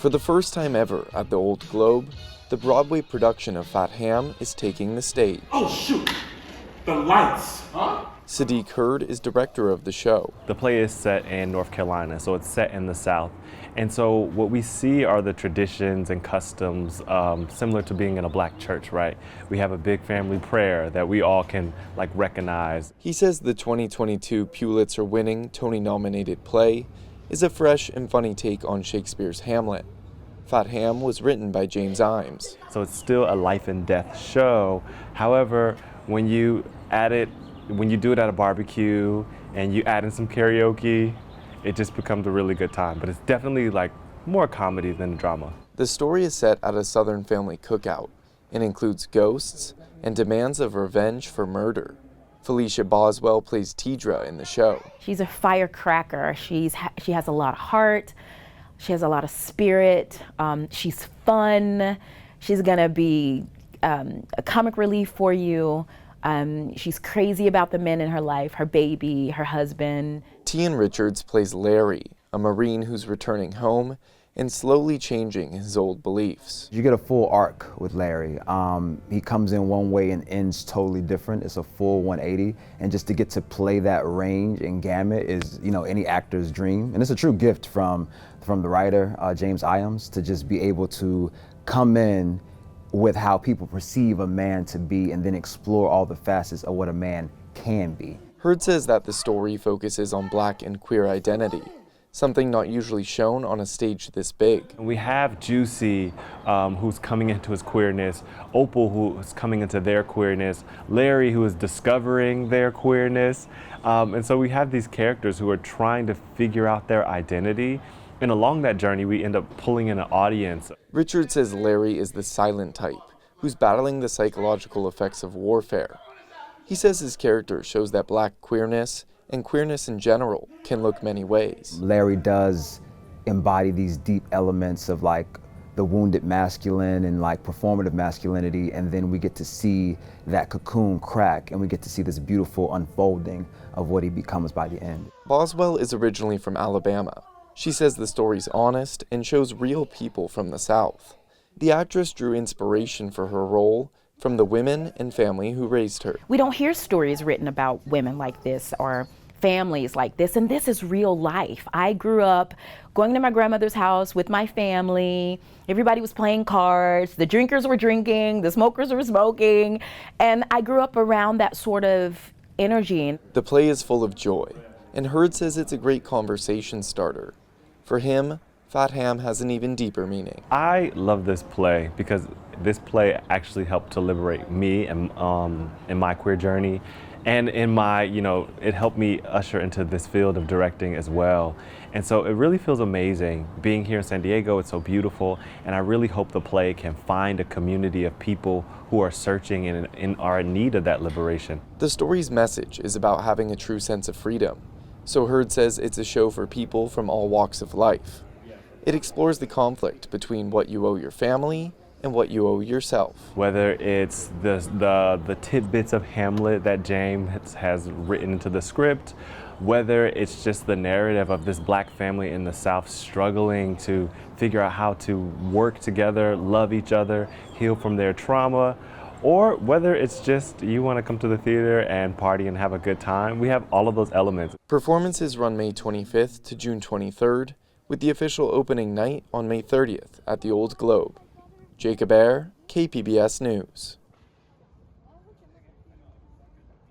For the first time ever at the Old Globe, the Broadway production of Fat Ham is taking the stage. Oh shoot! The lights! Huh? Sadiq Hurd is director of the show. The play is set in North Carolina, so it's set in the South. And so what we see are the traditions and customs similar to being in a black church, right? We have a big family prayer that we all can recognize. He says the 2022 Pulitzer-winning, Tony-nominated play is a fresh and funny take on Shakespeare's Hamlet. Fat Ham was written by James Imes. So it's still a life and death show. However, when you do it at a barbecue and you add in some karaoke, it just becomes a really good time. But it's definitely more comedy than drama. The story is set at a Southern family cookout and includes ghosts and demands of revenge for murder. Felicia Boswell plays Tidra in the show. She's a firecracker. She has a lot of heart. She has a lot of spirit. She's fun. She's gonna be a comic relief for you. She's crazy about the men in her life, her baby, her husband. Tian Richards plays Larry, a Marine who's returning home and slowly changing his old beliefs. You get a full arc with Larry. He comes in one way and ends totally different. It's a full 180, and just to get to play that range and gamut is, any actor's dream. And it's a true gift from the writer, James Imes, to just be able to come in with how people perceive a man to be and then explore all the facets of what a man can be. Hurd says that the story focuses on Black and queer identity, something not usually shown on a stage this big. We have Juicy, who's coming into his queerness, Opal, who's coming into their queerness, Larry, who is discovering their queerness. And so we have these characters who are trying to figure out their identity. And along that journey, we end up pulling in an audience. Richard says Larry is the silent type, who's battling the psychological effects of warfare. He says his character shows that Black queerness and queerness in general can look many ways. Larry does embody these deep elements of the wounded masculine and performative masculinity, and then we get to see that cocoon crack and we get to see this beautiful unfolding of what he becomes by the end. Boswell is originally from Alabama. She says the story's honest and shows real people from the South. The actress drew inspiration for her role from the women and family who raised her. We don't hear stories written about women like this or families like this, and this is real life. I grew up going to my grandmother's house with my family. Everybody was playing cards, the drinkers were drinking, the smokers were smoking, and I grew up around that sort of energy. The play is full of joy, and Hurd says it's a great conversation starter. For him, Fat Ham has an even deeper meaning. I love this play because this play actually helped to liberate me and in my queer journey, and in my, it helped me usher into this field of directing as well. And so it really feels amazing being here in San Diego. It's so beautiful, and I really hope the play can find a community of people who are searching and are in need of that liberation. The story's message is about having a true sense of freedom. So Hurd says it's a show for people from all walks of life. It explores the conflict between what you owe your family and what you owe yourself. Whether it's the tidbits of Hamlet that James has written into the script, whether it's just the narrative of this Black family in the South struggling to figure out how to work together, love each other, heal from their trauma, or whether it's just you want to come to the theater and party and have a good time. We have all of those elements. Performances run May 25th to June 23rd, with the official opening night on May 30th at the Old Globe. Jacob Ayer, KPBS News.